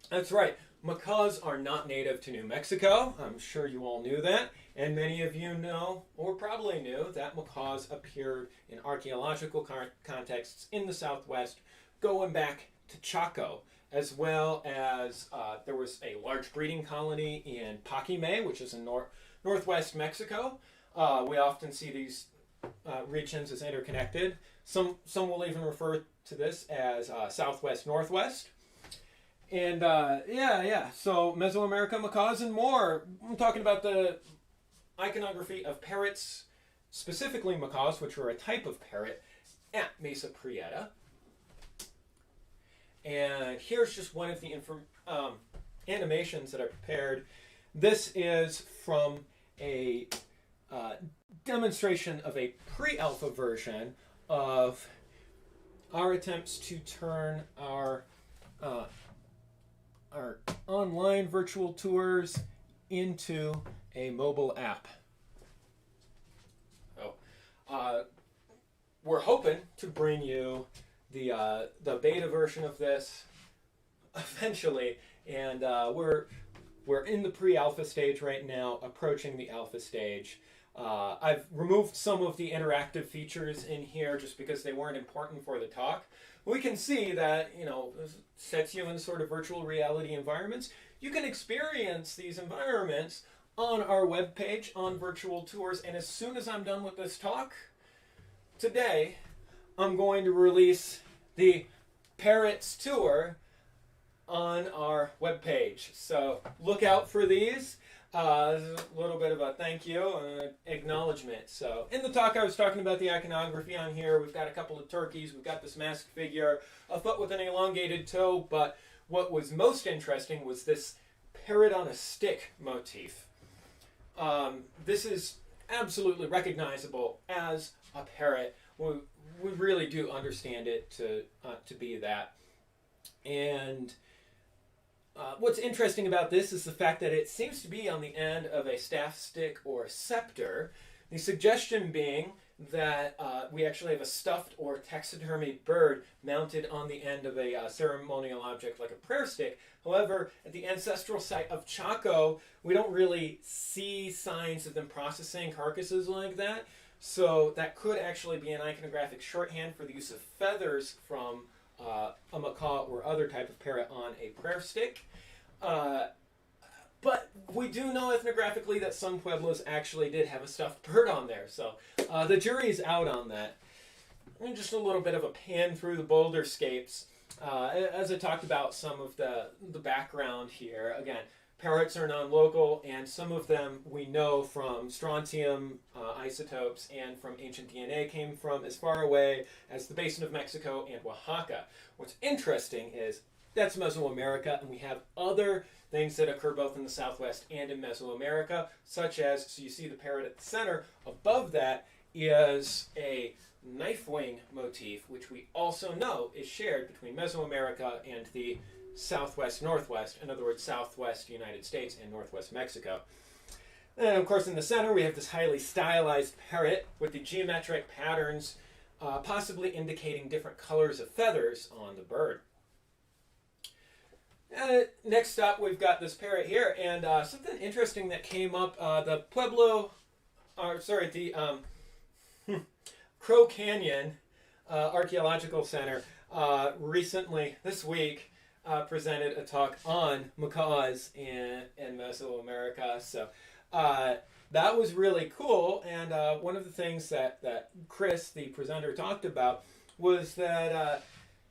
That's right. Macaws are not native to New Mexico. I'm sure you all knew that. And many of you know, or probably knew, that macaws appeared in archaeological contexts in the Southwest, going back to Chaco, as well as there was a large breeding colony in Paquimé, which is in northwest Mexico. We often see these regions as interconnected. Some will even refer to this as Southwest-Northwest. And so Mesoamerica, Macaws, and more. I'm talking about the iconography of parrots, specifically macaws, which are a type of parrot, at Mesa Prieta. And here's just one of the animations that I prepared. This is from a demonstration of a pre-alpha version of our attempts to turn our online virtual tours into a mobile app. So, we're hoping to bring you the beta version of this eventually, and we're in the pre-alpha stage right now, approaching the alpha stage. I've removed some of the interactive features in here just because they weren't important for the talk. We can see that, you know, sets you in sort of virtual reality environments. You can experience these environments on our webpage on virtual tours, and as soon as I'm done with this talk today, I'm going to release the Parrots tour on our webpage. So look out for these. This is a little bit of a thank you and acknowledgement. So in the talk, I was talking about the iconography on here. We've got a couple of turkeys. We've got this masked figure, a foot with an elongated toe. But what was most interesting was this parrot on a stick motif. This is absolutely recognizable as a parrot. We really do understand it to be that. And what's interesting about this is the fact that it seems to be on the end of a staff stick or scepter. The suggestion being that we actually have a stuffed or taxidermy bird mounted on the end of a ceremonial object like a prayer stick. However, at the ancestral site of Chaco, we don't really see signs of them processing carcasses like that. So that could actually be an iconographic shorthand for the use of feathers from a macaw or other type of parrot on a prayer stick. But we do know ethnographically that some pueblos actually did have a stuffed bird on there. So the jury's out on that. And just a little bit of a pan through the boulderscapes. As I talked about some of the background here, again, parrots are non-local, and some of them we know from strontium isotopes and from ancient DNA came from as far away as the basin of Mexico and Oaxaca. What's interesting is that's Mesoamerica, and we have other things that occur both in the Southwest and in Mesoamerica, such as, so you see the parrot at the center, above that is a knife wing motif, which we also know is shared between Mesoamerica and the Southwest-Northwest, in other words, Southwest United States and Northwest Mexico. And of course in the center we have this highly stylized parrot with the geometric patterns possibly indicating different colors of feathers on the bird. Next up, we've got this parrot here, and something interesting that came up. The Crow Canyon Archaeological Center recently, this week, presented a talk on macaws in Mesoamerica. So that was really cool. And one of the things that Chris, the presenter, talked about was that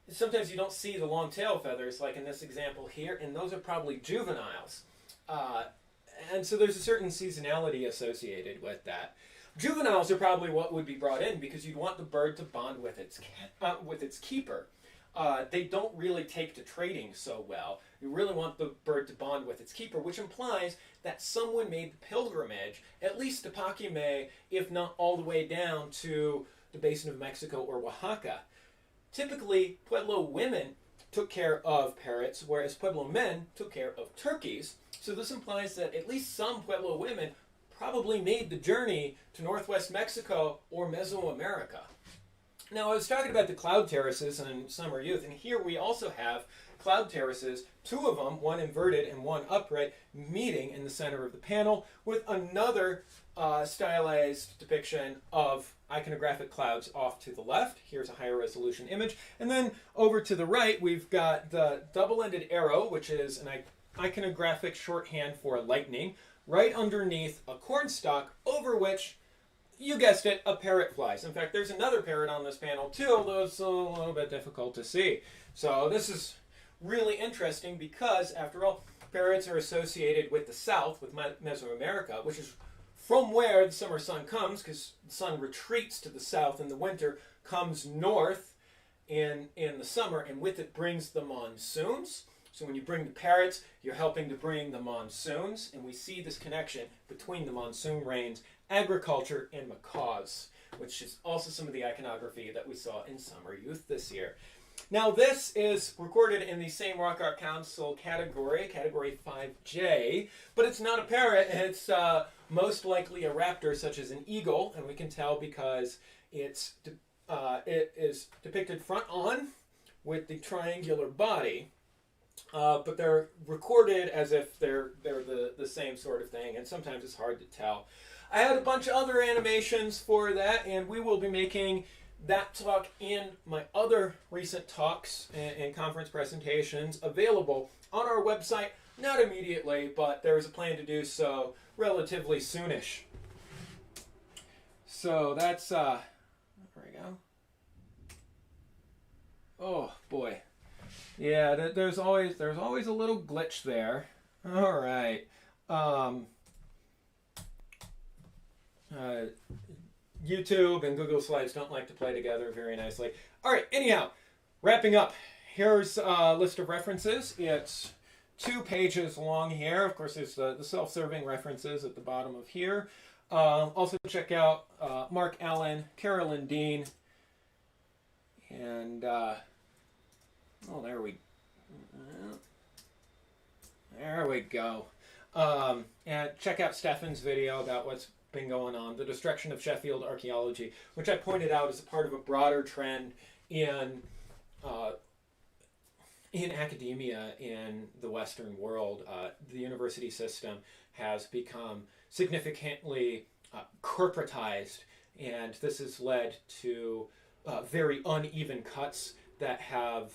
sometimes you don't see the long tail feathers, like in this example here, and those are probably juveniles. And so there's a certain seasonality associated with that. Juveniles are probably what would be brought in because you'd want the bird to bond with its keeper. They don't really take to trading so well. You really want the bird to bond with its keeper, which implies that someone made the pilgrimage, at least to Paquimé, if not all the way down to the basin of Mexico or Oaxaca. Typically, Pueblo women took care of parrots, whereas Pueblo men took care of turkeys. So this implies that at least some Pueblo women probably made the journey to northwest Mexico or Mesoamerica. Now, I was talking about the cloud terraces in Summer Youth, and here we also have cloud terraces, two of them, one inverted and one upright, meeting in the center of the panel with another stylized depiction of iconographic clouds off to the left. Here's a higher resolution image. And then over to the right, we've got the double-ended arrow, which is an iconographic shorthand for lightning, right underneath a cornstalk over which, you guessed it, a parrot flies. In fact, there's another parrot on this panel too, although it's a little bit difficult to see. So this is really interesting because, after all, parrots are associated with the south, with Mesoamerica, which is from where the summer sun comes, because the sun retreats to the south in the winter, comes north in the summer, and with it brings the monsoons. So when you bring the parrots, you're helping to bring the monsoons, and we see this connection between the monsoon rains, agriculture, and macaws, which is also some of the iconography that we saw in Summer Youth this year. Now, this is recorded in the same Rock Art Council category, category 5J, but it's not a parrot. It's most likely a raptor, such as an eagle, and we can tell because it is depicted front on with the triangular body, but they're recorded as if they're the same sort of thing, and sometimes it's hard to tell. I had a bunch of other animations for that, and we will be making that talk in my other recent talks and conference presentations available on our website, not immediately, but there is a plan to do so relatively soonish. So that's, there we go. Oh boy. Yeah, there's always a little glitch there. All right. YouTube and Google Slides don't like to play together very nicely. All right, anyhow, wrapping up. Here's a list of references. It's 2 pages long here. Of course, there's the self-serving references at the bottom of here. Also check out Mark Allen, Carolyn Dean, and there we go. And check out Stefan's video about what's been going on, the destruction of Sheffield archaeology, which I pointed out is a part of a broader trend in academia in the Western world. The university system has become significantly corporatized, and this has led to very uneven cuts that have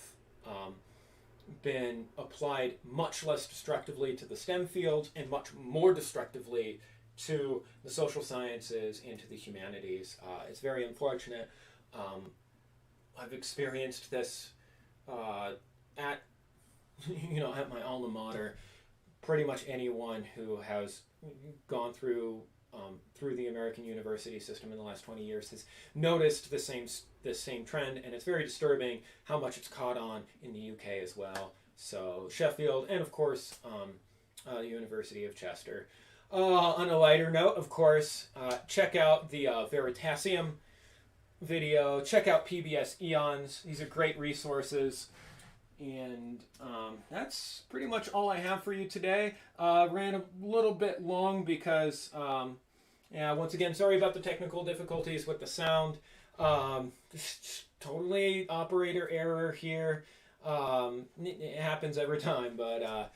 been applied much less destructively to the STEM fields and much more destructively to the social sciences and to the humanities. It's very unfortunate. I've experienced this at my alma mater. Pretty much anyone who has gone through the American university system in the last 20 years has noticed this same trend, and it's very disturbing how much it's caught on in the UK as well. So Sheffield, and of course the University of Chester. On a lighter note, of course, check out the Veritasium video. Check out PBS Eons. These are great resources. And that's pretty much all I have for you today. Ran a little bit long because, once again, sorry about the technical difficulties with the sound. Just totally operator error here. It happens every time, but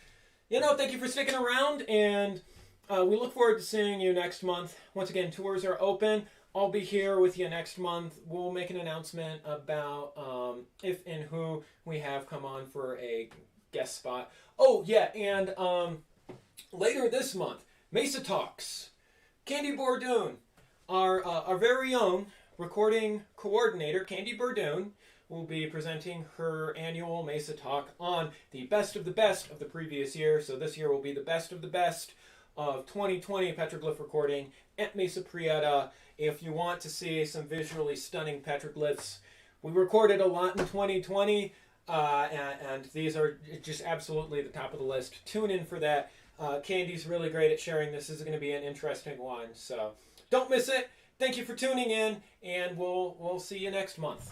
thank you for sticking around, and we look forward to seeing you next month. Once again, tours are open. I'll be here with you next month. We'll make an announcement about if and who we have come on for a guest spot. Oh, yeah, and later this month, Mesa Talks. Candy Bourdoon, our very own recording coordinator, Candy Bourdoon, will be presenting her annual Mesa Talk on the best of the previous year. So this year will be the best of 2020 petroglyph recording at Mesa Prieta. If you want to see some visually stunning petroglyphs, we recorded a lot in 2020, and these are just absolutely the top of the list. Tune in for that. Candy's really great at sharing. This is going to be an interesting one, so don't miss it. Thank you for tuning in, and we'll see you next month.